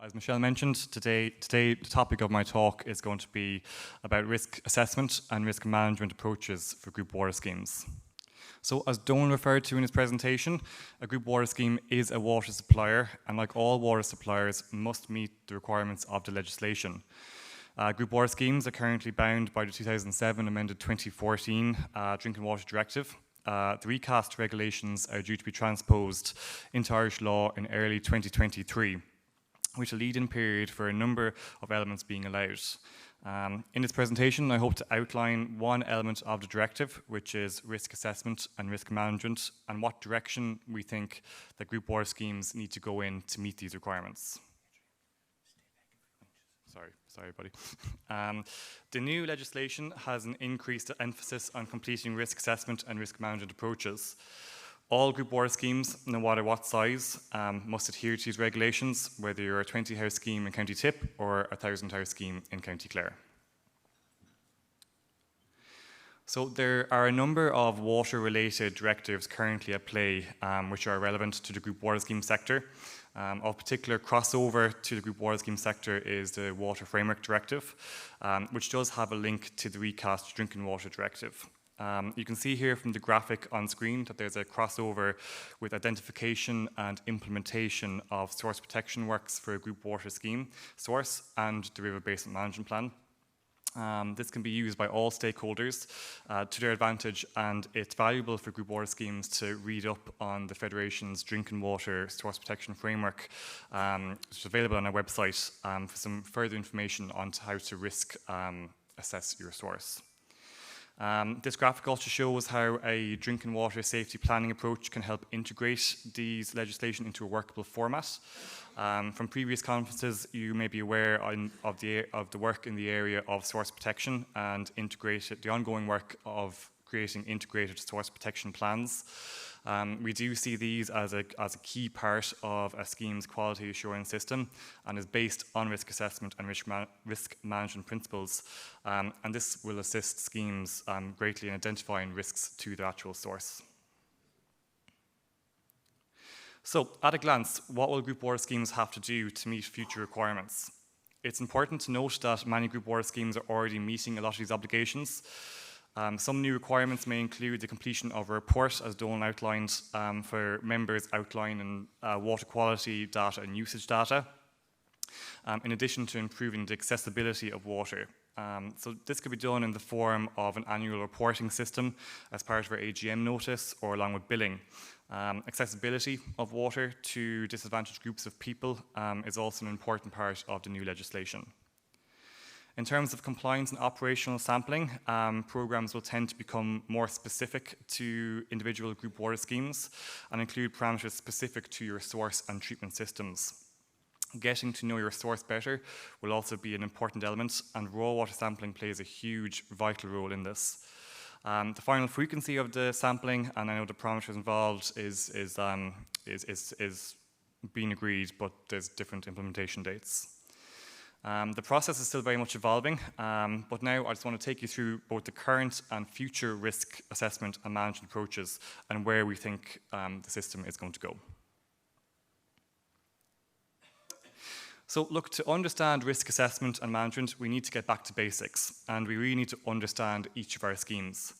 As Michelle mentioned, today the topic of my talk is going to be about risk assessment and risk management approaches for group water schemes. So as Donal referred to in his presentation, a group water scheme is a water supplier, and like all water suppliers, must meet the requirements of the legislation. Group water schemes are currently bound by the 2007 amended 2014 Drinking Water Directive. The recast regulations are due to be transposed into Irish law in early 2023, which a lead-in period for a number of elements being allowed. In this presentation, I hope to outline one element of the directive, which is risk assessment and risk management, and what direction we think that group water schemes need to go in to meet these requirements. Sorry, buddy. The new legislation has an increased emphasis on completing risk assessment and risk management approaches. All group water schemes, no matter what size, must adhere to these regulations, whether you're a 20-house scheme in County Tip or a 1,000-house scheme in County Clare. So there are a number of water-related directives currently at play, which are relevant to the group water scheme sector. Of particular crossover to the group water scheme sector is the Water Framework Directive, which does have a link to the recast Drinking Water Directive. You can see here from the graphic on screen that there's a crossover with identification and implementation of source protection works for a group water scheme, source and the river basin management plan. This can be used by all stakeholders to their advantage, and it's valuable for group water schemes to read up on the Federation's Drinking Water Source Protection Framework, which is available on our website for some further information on how to risk assess your source. This graphic also shows how a drinking water safety planning approach can help integrate these legislation into a workable format. From previous conferences, you may be aware of the work in the area of source protection and the ongoing work of creating integrated source protection plans. We do see these as a key part of a scheme's quality assurance system, and is based on risk assessment and risk management principles. And this will assist schemes greatly in identifying risks to the actual source. So, at a glance, what will group water schemes have to do to meet future requirements? It's important to note that many group water schemes are already meeting a lot of these obligations. Some new requirements may include the completion of a report, as Donal outlined, for members outlining water quality data and usage data, in addition to improving the accessibility of water. So this could be done in the form of an annual reporting system as part of our AGM notice or along with billing. Accessibility of water to disadvantaged groups of people is also an important part of the new legislation. In terms of compliance and operational sampling, programs will tend to become more specific to individual group water schemes and include parameters specific to your source and treatment systems. Getting to know your source better will also be an important element, and raw water sampling plays a huge, vital role in this. The final frequency of the sampling, and I know the parameters involved, is being agreed, but there's different implementation dates. The process is still very much evolving, but now I just want to take you through both the current and future risk assessment and management approaches and where we think the system is going to go. So look, to understand risk assessment and management, we need to get back to basics, and we really need to understand each of our schemes.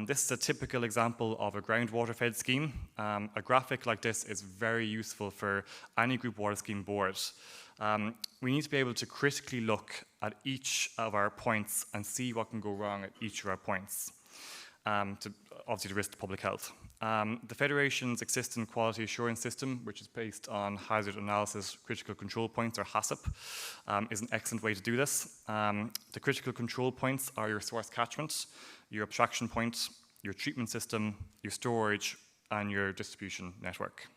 This is a typical example of a groundwater fed scheme. A graphic like this is very useful for any group water scheme board. We need to be able to critically look at each of our points and see what can go wrong at each of our points, obviously to risk to public health. The Federation's existing quality assurance system, which is based on hazard analysis critical control points, or HACCP, is an excellent way to do this. The critical control points are your source catchment, your abstraction point, your treatment system, your storage, and your distribution network.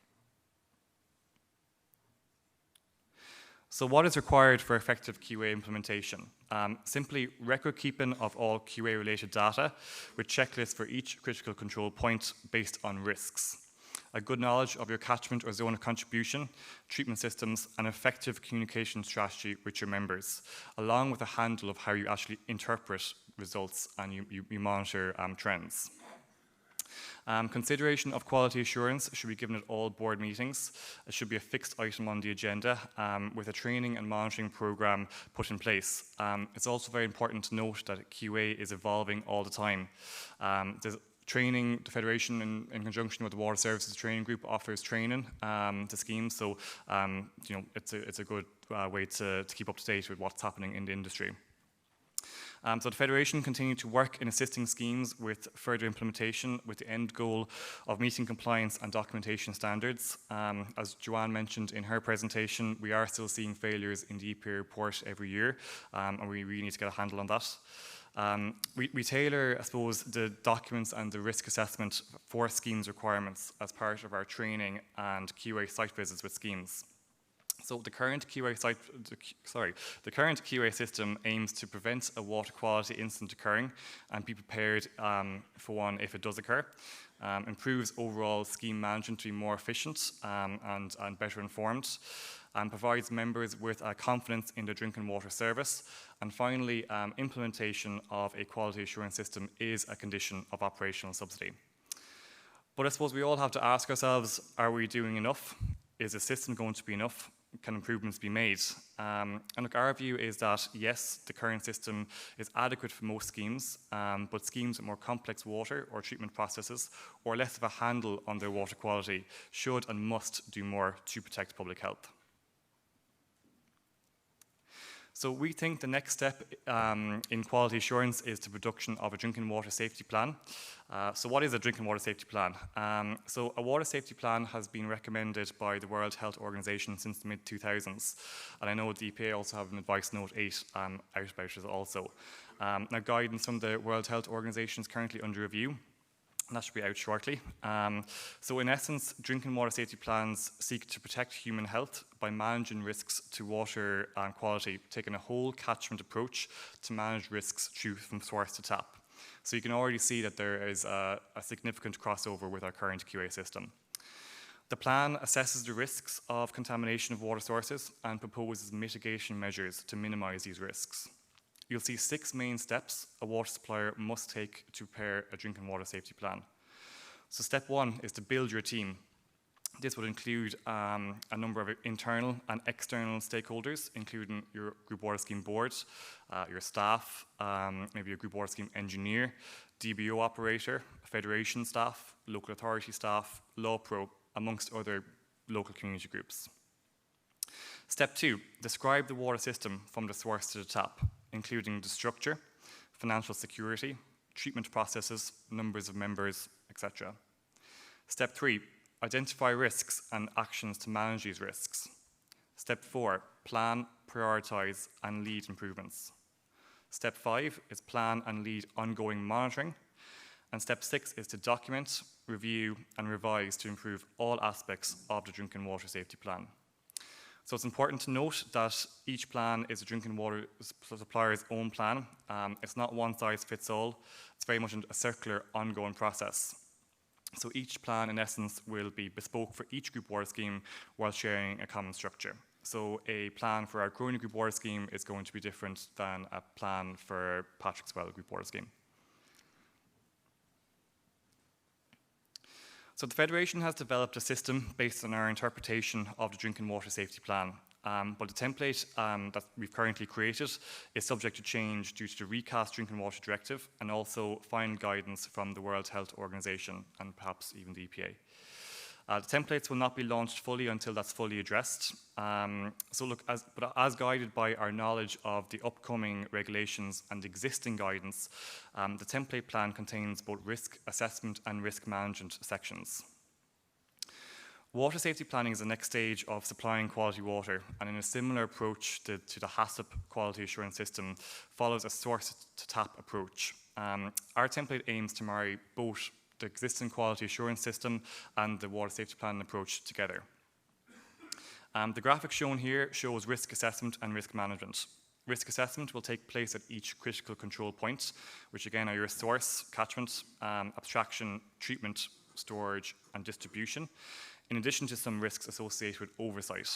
So what is required for effective QA implementation? Simply record keeping of all QA-related data with checklists for each critical control point based on risks. A good knowledge of your catchment or zone of contribution, treatment systems, and effective communication strategy with your members, along with a handle of how you actually interpret results and you monitor trends. Consideration of quality assurance should be given at all board meetings. It should be a fixed item on the agenda with a training and monitoring programme put in place. It's also very important to note that QA is evolving all the time. There's training, the Federation in conjunction with the Water Services Training Group offers training to schemes, so it's a good way to keep up to date with what's happening in the industry. So the Federation continued to work in assisting schemes with further implementation with the end goal of meeting compliance and documentation standards. As Joanne mentioned in her presentation, we are still seeing failures in the EPA report every year, and we really need to get a handle on that. We tailor, I suppose, the documents and the risk assessment for schemes requirements as part of our training and QA site visits with schemes. So the current QA system aims to prevent a water quality incident occurring and be prepared for one if it does occur. Improves overall scheme management to be more efficient and better informed, and provides members with confidence in the drinking water service. And finally, implementation of a quality assurance system is a condition of operational subsidy. But I suppose we all have to ask ourselves, are we doing enough? Is the system going to be enough? Can improvements be made? And look, our view is that yes, the current system is adequate for most schemes, but schemes with more complex water or treatment processes or less of a handle on their water quality should and must do more to protect public health. So we think the next step in quality assurance is the production of a drinking water safety plan. So what is a drinking water safety plan? So a water safety plan has been recommended by the World Health Organization since the mid-2000s. And I know the EPA also have an advice note 8 out about it also. Now guidance from the World Health Organization is currently under review. And that should be out shortly. So in essence, drinking water safety plans seek to protect human health by managing risks to water quality, taking a whole catchment approach to manage risks from source to tap. So you can already see that there is a significant crossover with our current QA system. The plan assesses the risks of contamination of water sources and proposes mitigation measures to minimize these risks. You'll see 6 main steps a water supplier must take to prepare a drinking water safety plan. So step 1 is to build your team. This would include a number of internal and external stakeholders, including your group water scheme board, your staff, maybe a group water scheme engineer, DBO operator, federation staff, local authority staff, law pro, amongst other local community groups. Step 2, describe the water system from the source to the tap, including the structure, financial security, treatment processes, numbers of members, etc. Step 3, identify risks and actions to manage these risks. Step 4, plan, prioritize, and lead improvements. Step 5 is plan and lead ongoing monitoring. And step 6 is to document, review, and revise to improve all aspects of the drinking water safety plan. So it's important to note that each plan is a drinking water supplier's own plan. It's not one size fits all. It's very much a circular, ongoing process. So each plan, in essence, will be bespoke for each group water scheme while sharing a common structure. So a plan for our Cronin group water scheme is going to be different than a plan for Patrickswell group water scheme. So the Federation has developed a system based on our interpretation of the Drinking Water Safety Plan. But the template that we've currently created is subject to change due to the recast Drinking Water Directive and also final guidance from the World Health Organization and perhaps even the EPA. The templates will not be launched fully until that's fully addressed. So look, as guided by our knowledge of the upcoming regulations and existing guidance, the template plan contains both risk assessment and risk management sections. Water safety planning is the next stage of supplying quality water, and in a similar approach to the HACCP quality assurance system, follows a source-to-tap approach. Our template aims to marry both the existing quality assurance system and the water safety planning approach together. The graphic shown here shows risk assessment and risk management. Risk assessment will take place at each critical control point, which again are your source, catchment, abstraction, treatment, storage, and distribution, in addition to some risks associated with oversight.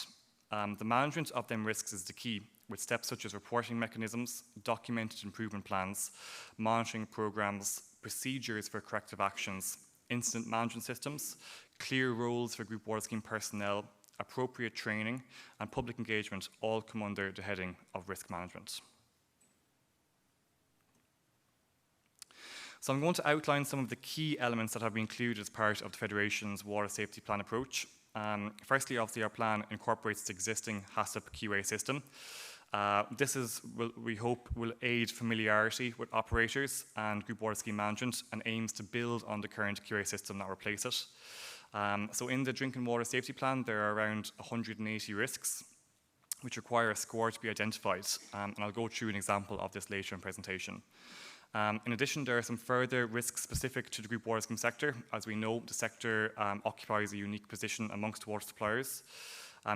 The management of them risks is the key, with steps such as reporting mechanisms, documented improvement plans, monitoring programs, procedures for corrective actions, incident management systems, clear roles for group water scheme personnel, appropriate training, and public engagement all come under the heading of risk management. So I'm going to outline some of the key elements that have been included as part of the Federation's Water Safety Plan approach. Firstly, obviously, our plan incorporates the existing HACCP QA system. We hope, will aid familiarity with operators and group water scheme management and aims to build on the current QA system, not replace it. So in the Drinking Water Safety Plan, there are around 180 risks which require a score to be identified, and I'll go through an example of this later in presentation. In addition, there are some further risks specific to the group water scheme sector. As we know, the sector occupies a unique position amongst water suppliers.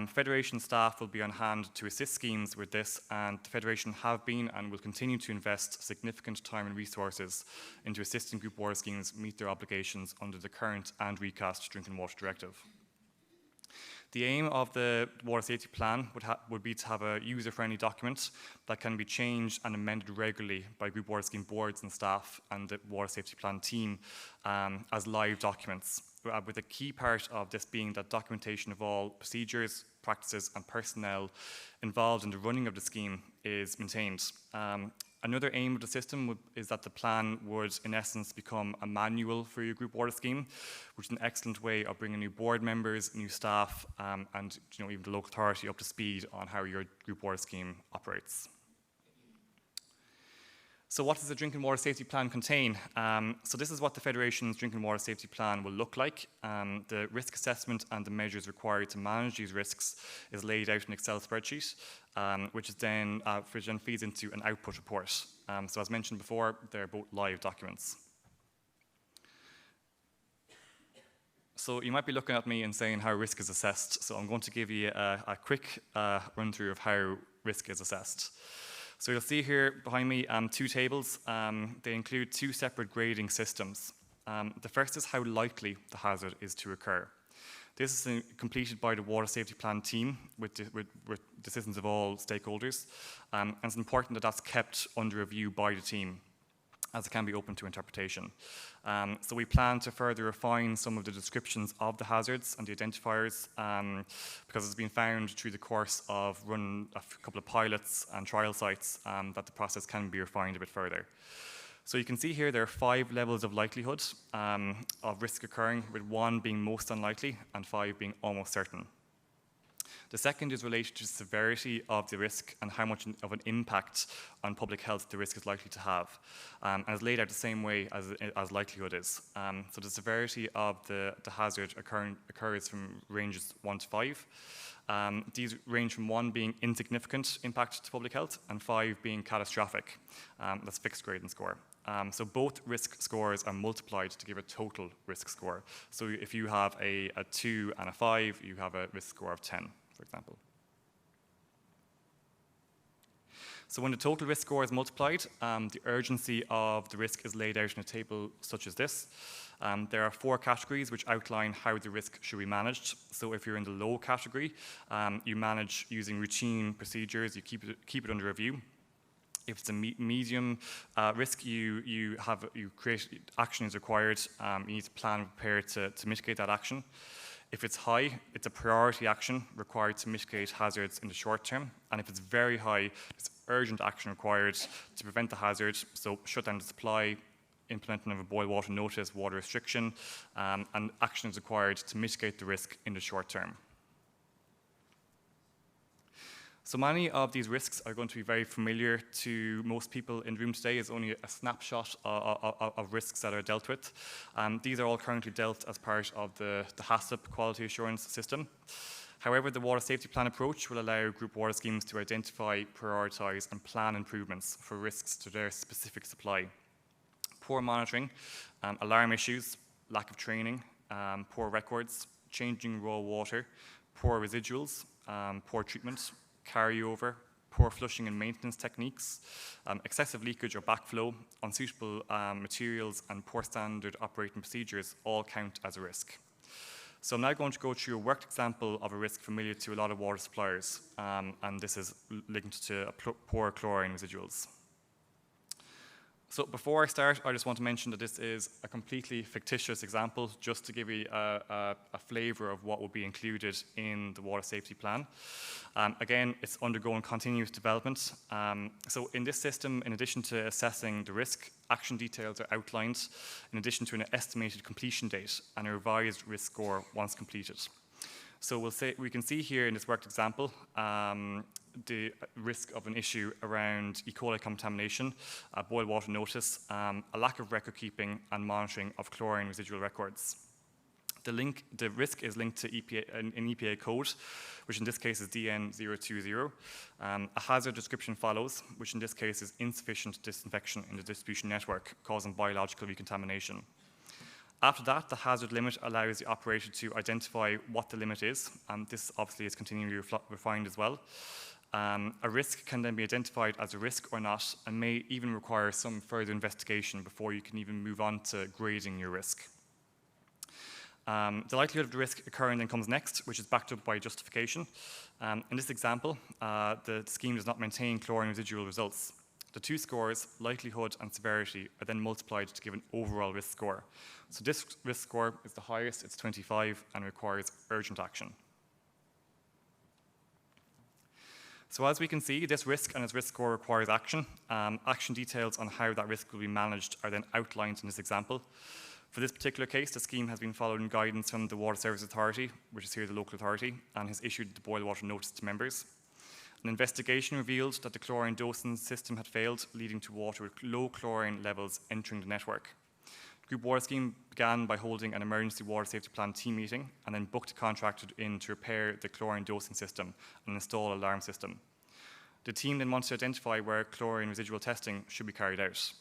Federation staff will be on hand to assist schemes with this, and the Federation have been and will continue to invest significant time and resources into assisting group water schemes meet their obligations under the current and recast Drinking Water Directive. The aim of the Water Safety Plan would be to have a user-friendly document that can be changed and amended regularly by group water scheme boards and staff and the Water Safety Plan team as live documents, with a key part of this being that documentation of all procedures, practices and personnel involved in the running of the scheme is maintained. Another aim of the system is that the plan would, in essence, become a manual for your group water scheme, which is an excellent way of bringing new board members, new staff, and even the local authority up to speed on how your group water scheme operates. So what does the Drinking Water Safety Plan contain? So this is what the Federation's Drinking Water Safety Plan will look like. The risk assessment and the measures required to manage these risks is laid out in an Excel spreadsheet, which then feeds into an output report. So as mentioned before, they're both live documents. So you might be looking at me and saying how risk is assessed. So I'm going to give you a quick run through of how risk is assessed. So you'll see here behind me two tables. They include two separate grading systems. The first is how likely the hazard is to occur. This is completed by the Water Safety Plan team with decisions of all stakeholders. And it's important that that's kept under review by the team, as it can be open to interpretation. So we plan to further refine some of the descriptions of the hazards and the identifiers, because it's been found through the course of running a couple of pilots and trial sites that the process can be refined a bit further. So you can see here there are 5 levels of likelihood of risk occurring, with 1 being most unlikely and 5 being almost certain. The second is related to the severity of the risk and how much of an impact on public health the risk is likely to have, and is laid out the same way as likelihood is. So the severity of the hazard occurs from ranges 1 to 5. These range from 1 being insignificant impact to public health and 5 being catastrophic. That's fixed grading score. So both risk scores are multiplied to give a total risk score. So if you have a 2 and a 5, you have a risk score of 10, for example. So when the total risk score is multiplied, the urgency of the risk is laid out in a table such as this. There are 4 categories which outline how the risk should be managed. So if you're in the low category, you manage using routine procedures, you keep it under review. If it's a medium risk, you create action is required. You need to plan and prepare to mitigate that action. If it's high, it's a priority action required to mitigate hazards in the short term. And if it's very high, it's urgent action required to prevent the hazard. So shut down the supply, implementing of a boil water notice, water restriction, and action is required to mitigate the risk in the short term. So many of these risks are going to be very familiar to most people in the room today. It's only a snapshot of risks that are dealt with. These are all currently dealt as part of the HACCP quality assurance system. However, the Water Safety Plan approach will allow group water schemes to identify, prioritise and plan improvements for risks to their specific supply. Poor monitoring, alarm issues, lack of training, poor records, changing raw water, poor residuals, poor treatment, carryover, poor flushing and maintenance techniques, excessive leakage or backflow, unsuitable materials and poor standard operating procedures all count as a risk. So I'm now going to go through a worked example of a risk familiar to a lot of water suppliers, and this is linked to poor chlorine residuals. So before I start, I just want to mention that this is a completely fictitious example, just to give you a flavour of what will be included in the water safety plan. Again, it's undergoing continuous development. So in this system, in addition to assessing the risk, action details are outlined, in addition to an estimated completion date and a revised risk score once completed. So we can see here in this worked example, the risk of an issue around E. coli contamination, a boil water notice, a lack of record keeping and monitoring of chlorine residual records. The risk is linked to an EPA code, which in this case is DN020. A hazard description follows, which in this case is insufficient disinfection in the distribution network, causing biological recontamination. After that, the hazard limit allows the operator to identify what the limit is. This obviously is continually refined as well. A risk can then be identified as a risk or not, and may even require some further investigation before you can even move on to grading your risk. The likelihood of the risk occurring then comes next, which is backed up by justification. In this example, the scheme does not maintain chlorine residual results. The two scores, likelihood and severity, are then multiplied to give an overall risk score. So this risk score is the highest, it's 25, and requires urgent action. So as we can see, this risk and its risk score requires action. Action details on how that risk will be managed are then outlined in this example. For this particular case, the scheme has been following guidance from the Water Services Authority, which is here the local authority, and has issued the boil water notice to members. An investigation revealed that the chlorine dosing system had failed, leading to water with low chlorine levels entering the network. The Group Water Scheme began by holding an emergency water safety plan team meeting and then booked a contractor in to repair the chlorine dosing system and install an alarm system. The team then wanted to identify where chlorine residual testing should be carried out.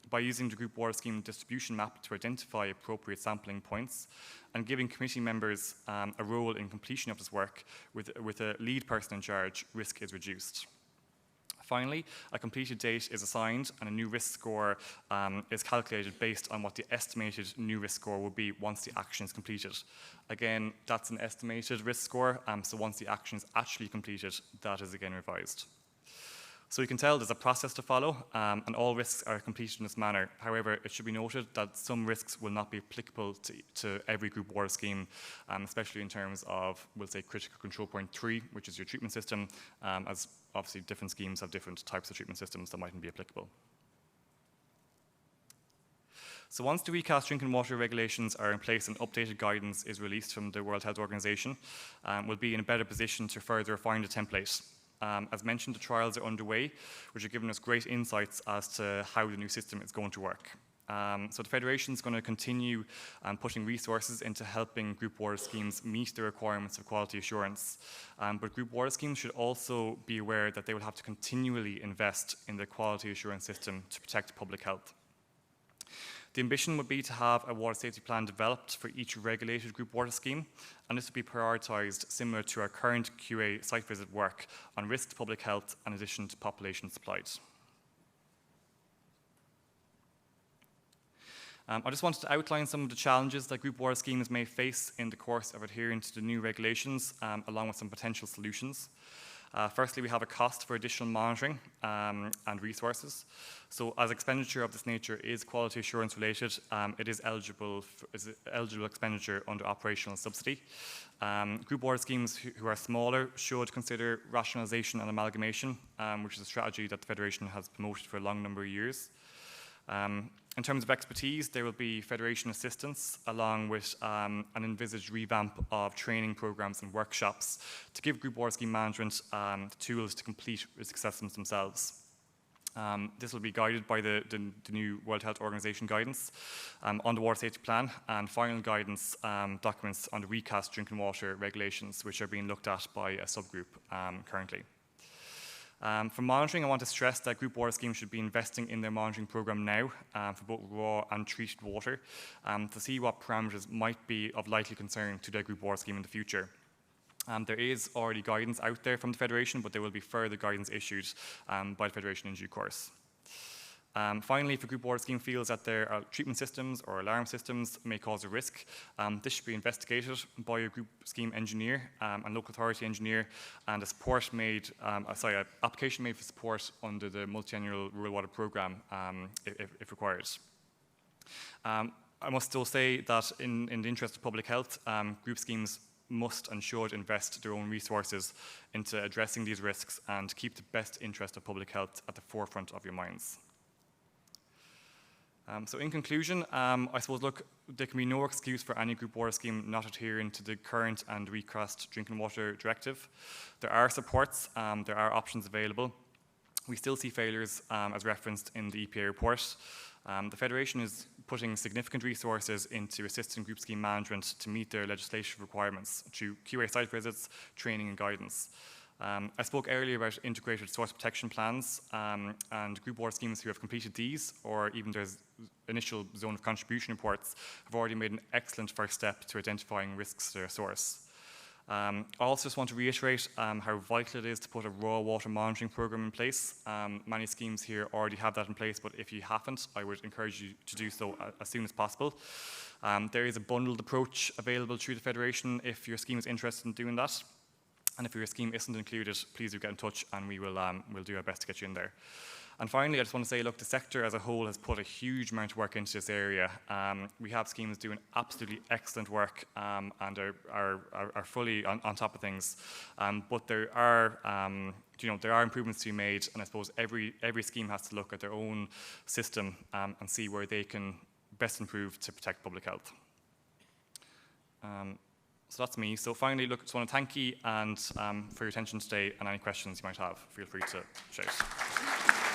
By using the Group Water Scheme distribution map to identify appropriate sampling points and giving committee members a role in completion of this work with a lead person in charge, risk is reduced. Finally, a completed date is assigned and a new risk score is calculated based on what the estimated new risk score will be once the action is completed. Again, that's an estimated risk score, so once the action is actually completed, that is again revised. So you can tell there's a process to follow, and all risks are completed in this manner. However, it should be noted that some risks will not be applicable to every group water scheme, especially in terms of, we'll say, critical control point 3, which is your treatment system, as obviously different schemes have different types of treatment systems that mightn't be applicable. So once the recast drinking water regulations are in place and updated guidance is released from the World Health Organization, we'll be in a better position to further refine the template. As mentioned, the trials are underway, which are giving us great insights as to how the new system is going to work. So the Federation is going to continue putting resources into helping group water schemes meet the requirements of quality assurance. But group water schemes should also be aware that they will have to continually invest in the quality assurance system to protect public health. The ambition would be to have a water safety plan developed for each regulated group water scheme, and this would be prioritised similar to our current QA site visit work on risk to public health in addition to population supplied. I just wanted to outline some of the challenges that group water schemes may face in the course of adhering to the new regulations, along with some potential solutions. Firstly, we have a cost for additional monitoring and resources. So as expenditure of this nature is quality assurance related, it is eligible expenditure under operational subsidy. Group water schemes who are smaller should consider rationalisation and amalgamation, which is a strategy that the Federation has promoted for a long number of years. In terms of expertise, there will be Federation assistance along with an envisaged revamp of training programs and workshops to give group water scheme management the tools to complete risk assessments themselves. This will be guided by the new World Health Organization guidance on the water safety plan and final guidance documents on the recast drinking water regulations, which are being looked at by a subgroup currently. For monitoring, I want to stress that group water schemes should be investing in their monitoring program now for both raw and treated water to see what parameters might be of likely concern to their group water scheme in the future. There is already guidance out there from the Federation, but there will be further guidance issued by the Federation in due course. Finally, if a group water scheme feels that their treatment systems or alarm systems may cause a risk, this should be investigated by a group scheme engineer and local authority engineer, and an application made for support under the multi-annual rural water programme if required. I must still say that in the interest of public health, group schemes must and should invest their own resources into addressing these risks and keep the best interest of public health at the forefront of your minds. So in conclusion, I suppose, look, there can be no excuse for any group water scheme not adhering to the current and recast Drinking Water Directive. There are supports, there are options available. We still see failures as referenced in the EPA report. The Federation is putting significant resources into assisting group scheme management to meet their legislative requirements through QA site visits, training and guidance. I spoke earlier about integrated source protection plans, and group water schemes who have completed these, or even their initial zone of contribution reports, have already made an excellent first step to identifying risks to their source. I also just want to reiterate how vital it is to put a raw water monitoring program in place. Many schemes here already have that in place, but if you haven't, I would encourage you to do so as soon as possible. There is a bundled approach available through the Federation if your scheme is interested in doing that. And if your scheme isn't included, please do get in touch and we'll do our best to get you in there. And finally, I just want to say, look, the sector as a whole has put a huge amount of work into this area. We have schemes doing absolutely excellent work and are fully on top of things. But there are improvements to be made, and I suppose every scheme has to look at their own system and see where they can best improve to protect public health. So that's me. So finally, look, just want to thank you and for your attention today, and any questions you might have, feel free to shout.